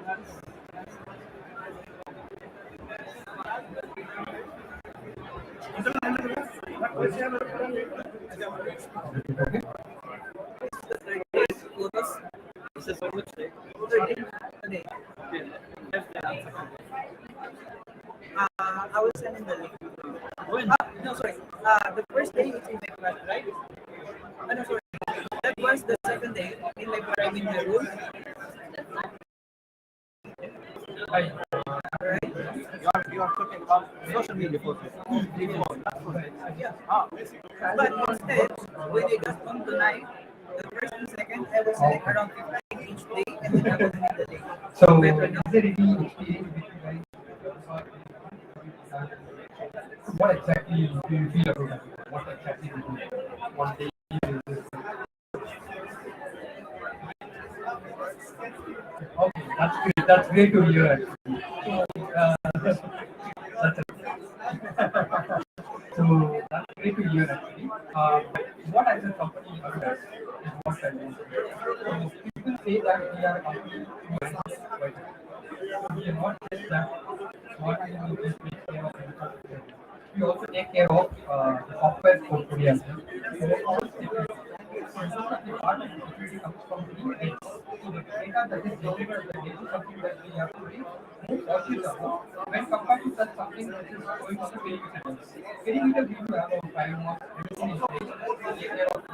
I will send in the link. When? No, sorry. The first day it's in my class, right? No, sorry. That was the second day in my I'm in my room. Right. You are talking about social media photos. Yeah. But instead, when you got home tonight, the first and second, I was like around 15 each day, and then I was in the day. So, is there any experience with you guys? What exactly do you feel about that? What exactly do you do? One day okay, that's great. That's great to hear. Actually. That's so that's great to hear actually. What as a company does is what I mean. So people say that we are a company who manages budget. So we are not just that what we do is take care of infrastructure. We also take care of the software portfolio as well. So that's all security. So most of the part of the security comes from the edge. So the data that is generated, the data is something that we have to be more cautious about when compared to such something that is going on the perimeter. Perimeter we do have our firewall, everything is place to take care of the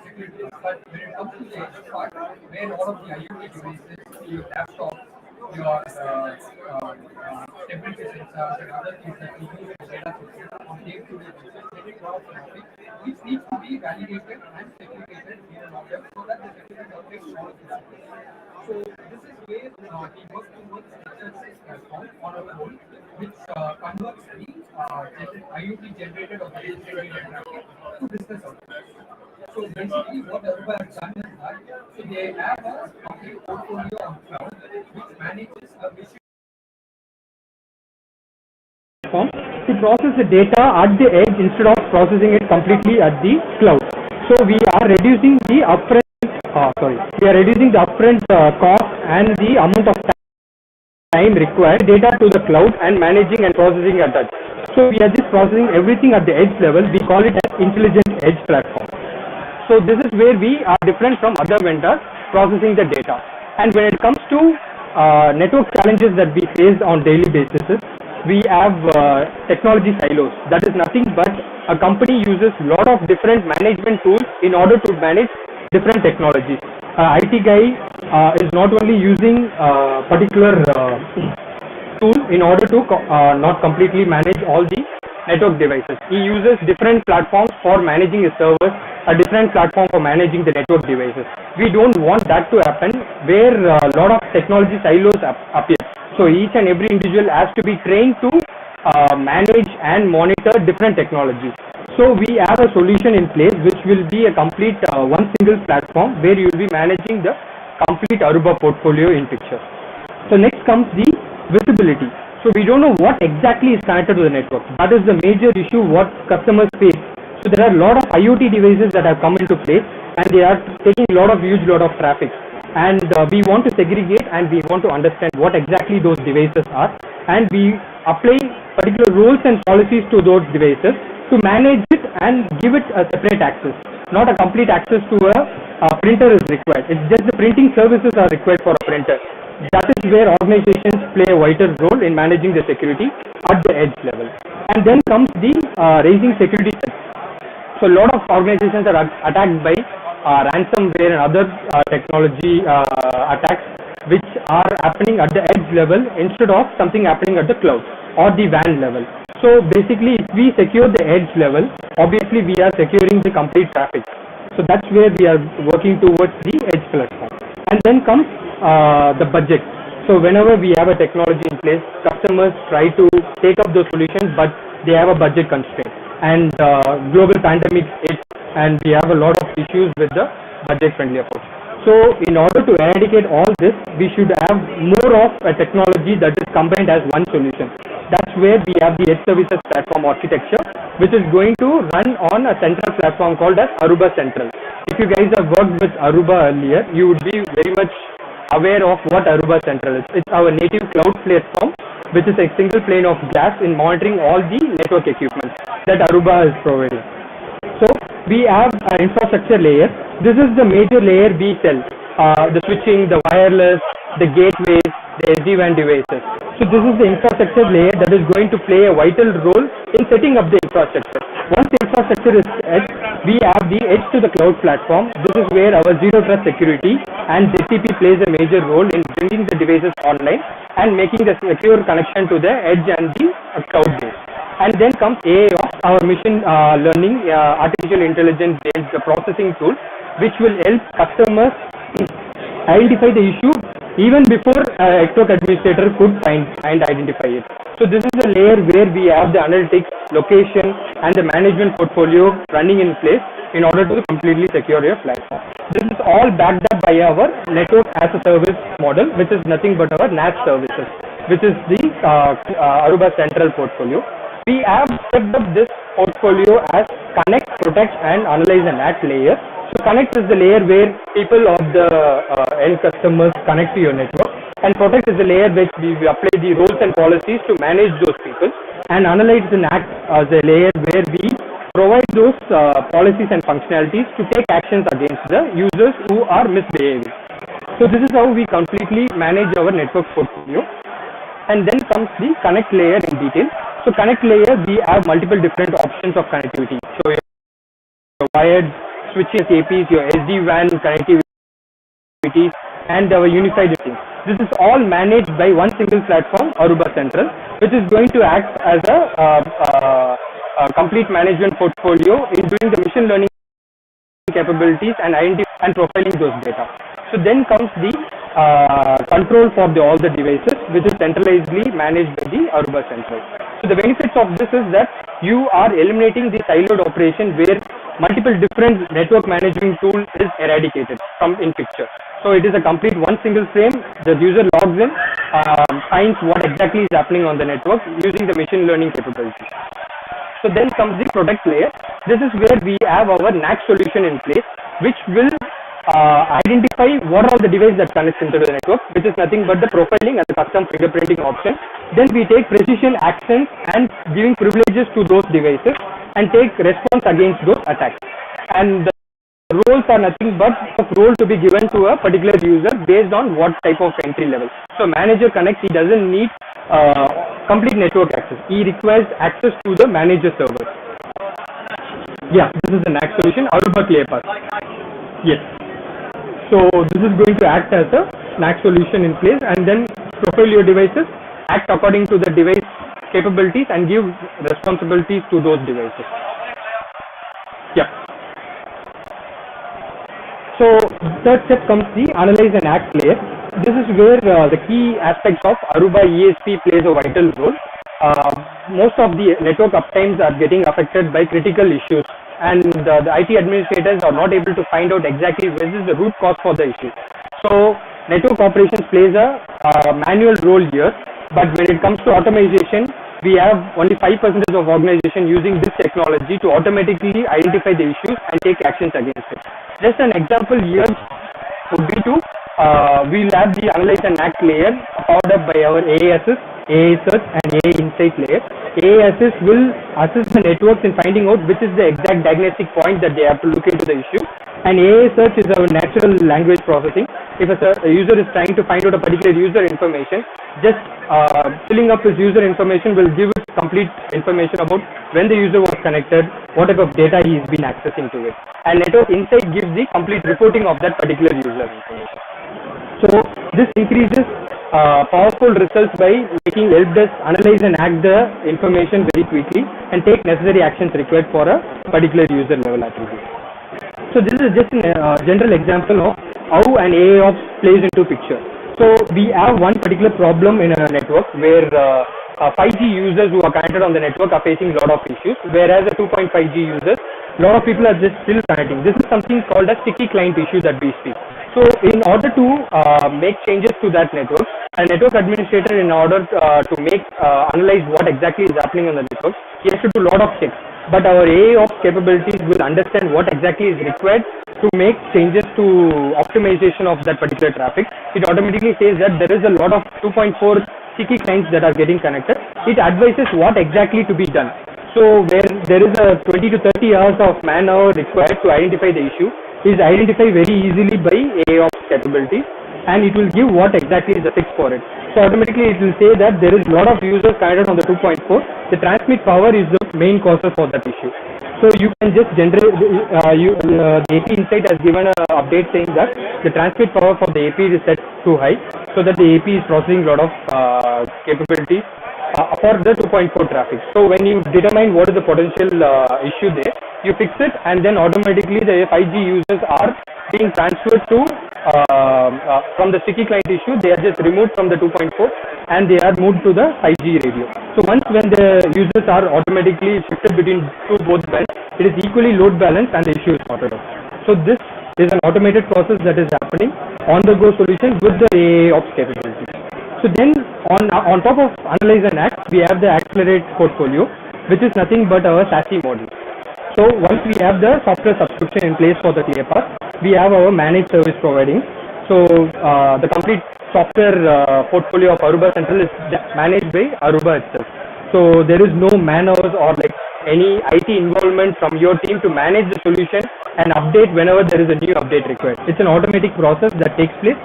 security. But when it comes to the edge part, where all of the IoT devices, your laptop, your temperature sensors and other things that we use for data center on day-to-day basis, they need a lot of traffic, which needs to be validated and segregated in an object so that the security object follows the security. So this is where we work towards SLC platform on our own, which converts the IoT generated or the generated traffic to business outcomes. So basically what Aruba has done is that so they have a complete portfolio on cloud which manages a mission to process the data at the edge instead of processing it completely at the cloud. So we are reducing the upfront cost and the amount of time required data to the cloud and managing and processing at that. So we are just processing everything at the edge level. We call it as intelligent edge platform. So this is where we are different from other vendors processing the data. And when it comes to network challenges that we face on daily basis, we have technology silos. That is nothing but a company uses a lot of different management tools in order to manage different technologies. IT guy is not only using particular tool in order to not completely manage all the network devices. He uses different platforms for managing his servers, a different platform for managing the network devices. We don't want that to happen where a lot of technology silos appear. So each and every individual has to be trained to manage and monitor different technologies. So we have a solution in place which will be a complete one single platform where you will be managing the complete Aruba portfolio in picture. So next comes the visibility. So we don't know what exactly is connected to the network. That is the major issue what customers face. So there are a lot of IoT devices that have come into place and they are taking huge lot of traffic. And we want to segregate and we want to understand what exactly those devices are, and we apply particular rules and policies to those devices to manage it and give it a separate access. Not a complete access to a printer is required. It's just the printing services are required for a printer. That is where organizations play a vital role in managing the security at the edge level. And then comes the raising security threats. So a lot of organizations are attacked by ransomware and other technology attacks which are happening at the edge level instead of something happening at the cloud or the WAN level. So basically if we secure the edge level, obviously we are securing the complete traffic. So that's where we are working towards the edge platform. And then comes the budget. So whenever we have a technology in place, customers try to take up those solutions, but they have a budget constraint. And global pandemic hit, and we have a lot of issues with the budget-friendly approach. So in order to eradicate all this, we should have more of a technology that is combined as one solution. That's where we have the edge services platform architecture, which is going to run on a central platform called as Aruba Central. If you guys have worked with Aruba earlier, you would be very much aware of what Aruba Central is. It's our native cloud platform, which is a single pane of glass in monitoring all the network equipment that Aruba is providing. So we have an infrastructure layer. This is the major layer we sell. The switching, the wireless, the gateways, the SD-WAN devices. So this is the infrastructure layer that is going to play a vital role in setting up the infrastructure. Once the infrastructure is set, we have the edge to the cloud platform. This is where our zero trust security and ZTP plays a major role in bringing the devices online and making the secure connection to the edge and the cloud base. And then comes AIOps, our machine learning, artificial intelligence based processing tool, which will help customers identify the issue even before network administrator could find and identify it. So this is a layer where we have the analytics, location and the management portfolio running in place in order to completely secure your platform. This is all backed up by our network as a service model, which is nothing but our NAT services, which is the Aruba Central portfolio. We have set up this portfolio as connect, protect and analyze a NAT layer. So connect is the layer where people or the end customers connect to your network, and protect is the layer which we apply the rules and policies to manage those people, and analyze and act as a layer where we provide those policies and functionalities to take actions against the users who are misbehaving. So this is how we completely manage our network portfolio. And then comes the connect layer in detail. So connect layer, we have multiple different options of connectivity. So your wired switches, APs, your SD-WAN connectivity, and our unified things. This is all managed by one single platform, Aruba Central, which is going to act as a complete management portfolio in doing the machine learning capabilities and identifying and profiling those data. So then comes the control for all the devices, which is centralizedly managed by the Aruba Central. So the benefits of this is that you are eliminating the siloed operation where multiple different network management tool is eradicated from in picture. So it is a complete one single frame. The user logs in, finds what exactly is happening on the network using the machine learning capabilities. So then comes the protect layer. This is where we have our NAC solution in place, which will identify what are the devices that connects into the network, which is nothing but the profiling and the custom fingerprinting option. Then we take precision actions and giving privileges to those devices and take response against those attacks. And the roles are nothing but a role to be given to a particular user based on what type of entry level. So manager connects, he doesn't need complete network access. He requires access to the manager server. Yeah, this is the NAC solution, Aruba ClearPass. Yes. So this is going to act as a NAC solution in place, and then profile your devices, act according to the device capabilities and give responsibilities to those devices. Yeah. So third step comes the analyze and act layer. This is where the key aspects of Aruba ESP plays a vital role. Most of the network uptimes are getting affected by critical issues, and the IT administrators are not able to find out exactly what is the root cause for the issue. So network operations plays a manual role here, but when it comes to automation, we have only 5% of organization using this technology to automatically identify the issues and take actions against it. Just an example here would be to we'll have the analyze and act layer powered up by our AA Assist, AA Search and AA Insight layer. AA Assist will assist the networks in finding out which is the exact diagnostic point that they have to look into the issue. And AA Search is our natural language processing. If a user is trying to find out a particular user information, just filling up his user information will give us complete information about when the user was connected, what type of data he has been accessing to it. And Network Insight gives the complete reporting of that particular user information. So this increases powerful results by making help desk analyze and act the information very quickly and take necessary actions required for a particular user level attribute. So this is just a general example of how an AIOps plays into picture. So we have one particular problem in a network where 5G users who are connected on the network are facing a lot of issues, whereas the 2.5G users, a lot of people are just still connecting. This is something called a sticky client issue that we speak. So in order to make changes to that network, a network administrator, in order to analyze what exactly is happening on the network, he has to do a lot of checks. But our AIOps capabilities will understand what exactly is required to make changes to optimization of that particular traffic. It automatically says that there is a lot of 2.4 sticky clients that are getting connected. It advises what exactly to be done. So where there is a 20 to 30 hours of man-hour required to identify the issue, is identified very easily by AIOps capabilities, and it will give what exactly is the fix for it. So automatically it will say that there is a lot of users connected on the 2.4. The transmit power is the main causer for that issue. So you can just generate, the AP Insight has given an update saying that the transmit power for the AP is set too high, so that the AP is processing a lot of capabilities for the 2.4 traffic. So when you determine what is the potential issue there, you fix it, and then automatically the 5G users are being transferred to from the sticky client issue. They are just removed from the 2.4 and they are moved to the 5G radio. So once when the users are automatically shifted between both bands, it is equally load balanced and the issue is sorted out. So this is an automated process that is happening on the go solution with the AIOps capability. So then on top of Analyze and Act, we have the Accelerate portfolio, which is nothing but our SASE model. So once we have the software subscription in place for the ClearPath, we have our managed service providing. So the complete software portfolio of Aruba Central is managed by Aruba itself. So there is no man-hours or like any IT involvement from your team to manage the solution and update whenever there is a new update required. It's an automatic process that takes place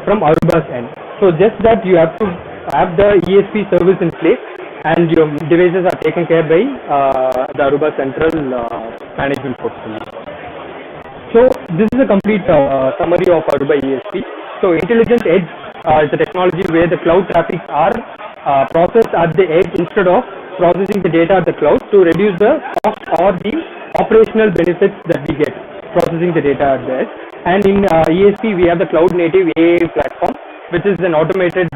from Aruba's end. So just that you have to have the ESP service in place, and your devices are taken care by the Aruba Central management portfolio. So this is a complete summary of Aruba ESP. So Intelligent Edge is a technology where the cloud traffic are processed at the edge instead of processing the data at the cloud, to reduce the cost or the operational benefits that we get processing the data at the edge. And in ESP, we have the cloud native AI platform, which is an automated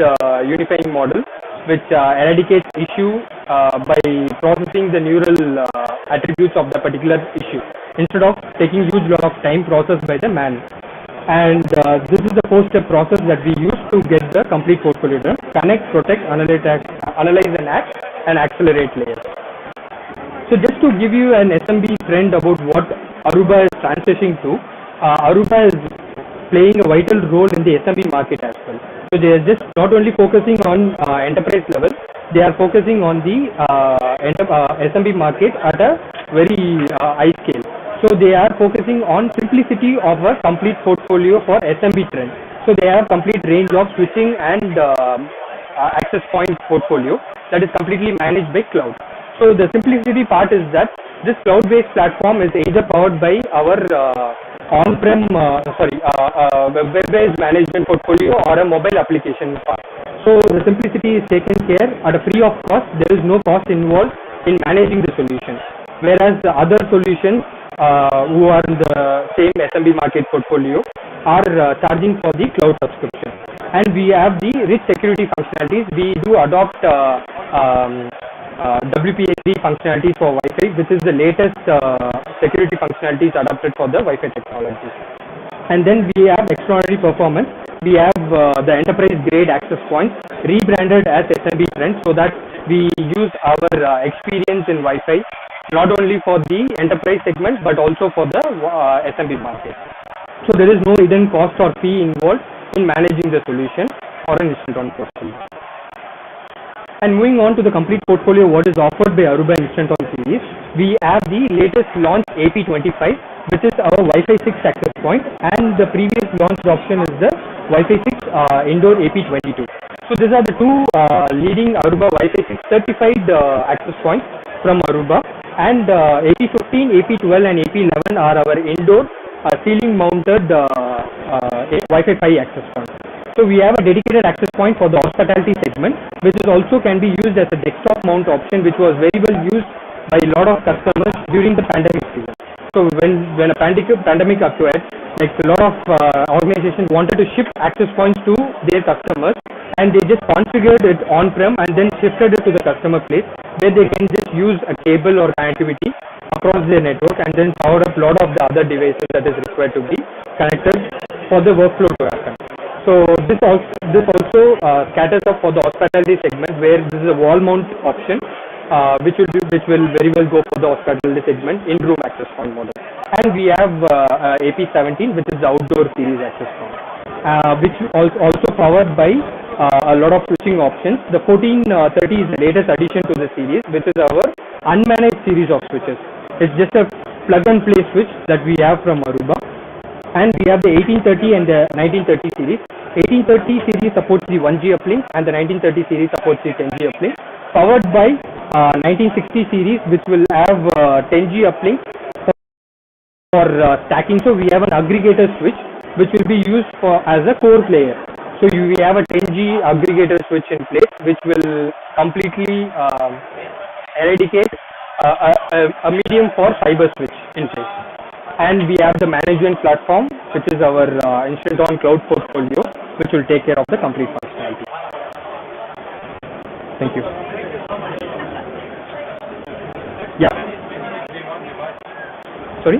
unifying model which eradicates issue by processing the neural attributes of the particular issue instead of taking huge lot of time processed by the man. And this is the 4-step process that we use to get the complete portfolio done: connect, protect, analyze and act, and accelerate layers. So just to give you an SMB trend about what Aruba is transitioning to, Aruba is playing a vital role in the SMB market as well. So they are just not only focusing on enterprise level, they are focusing on the SMB market at a very high scale. So they are focusing on simplicity of a complete portfolio for SMB trend. So they have complete range of switching and access point portfolio that is completely managed by cloud. So the simplicity part is that this cloud-based platform is either powered by our on-prem, web-based management portfolio or a mobile application part. So the simplicity is taken care at a free of cost. There is no cost involved in managing the solution. Whereas the other solutions who are in the same SMB market portfolio are charging for the cloud subscription. And we have the rich security functionalities. We do adopt WPA3 functionalities for Wi-Fi, which is the latest security functionalities adopted for the Wi-Fi technology. And then we have extraordinary performance. We have the enterprise grade access points rebranded as SMB trend, so that we use our experience in Wi-Fi not only for the enterprise segment but also for the SMB market. So there is no hidden cost or fee involved in managing the solution or an instant-on portfolio. And moving on to the complete portfolio, what is offered by Aruba Instant-On series, we have the latest launch AP25, which is our Wi-Fi 6 access point, and the previous launched option is the Wi-Fi 6 indoor AP22. So these are the two leading Aruba Wi-Fi 6 certified access points from Aruba, and AP15, AP12 and AP11 are our indoor ceiling mounted Wi-Fi 5 access points. So we have a dedicated access point for the hospitality segment, which is also can be used as a desktop mount option, which was very well used by a lot of customers during the pandemic season. So when a pandemic occurred, like a lot of organizations wanted to ship access points to their customers, and they just configured it on-prem and then shifted it to the customer place, where they can just use a cable or connectivity across their network and then power up a lot of the other devices that is required to be connected for the workflow to happen. So this also caters up for the hospitality segment, where this is a wall mount option, which will very well go for the hospitality segment in room access point model. And we have AP17, which is the outdoor series access point, which also powered by a lot of switching options. The 1430 is the latest addition to the series, which is our unmanaged series of switches. It's just a plug and play switch that we have from Aruba. And we have the 1830 and the 1930 series. 1830 series supports the 1G uplink, and the 1930 series supports the 10G uplink, powered by 1960 series, which will have 10G uplink for stacking. So we have an aggregator switch which will be used as a core player. So we have a 10G aggregator switch in place, which will completely eradicate a medium for fiber switch in place. And we have the management platform, which is our Instant On Cloud portfolio, which will take care of the complete functionality. Thank you. Yeah. Sorry?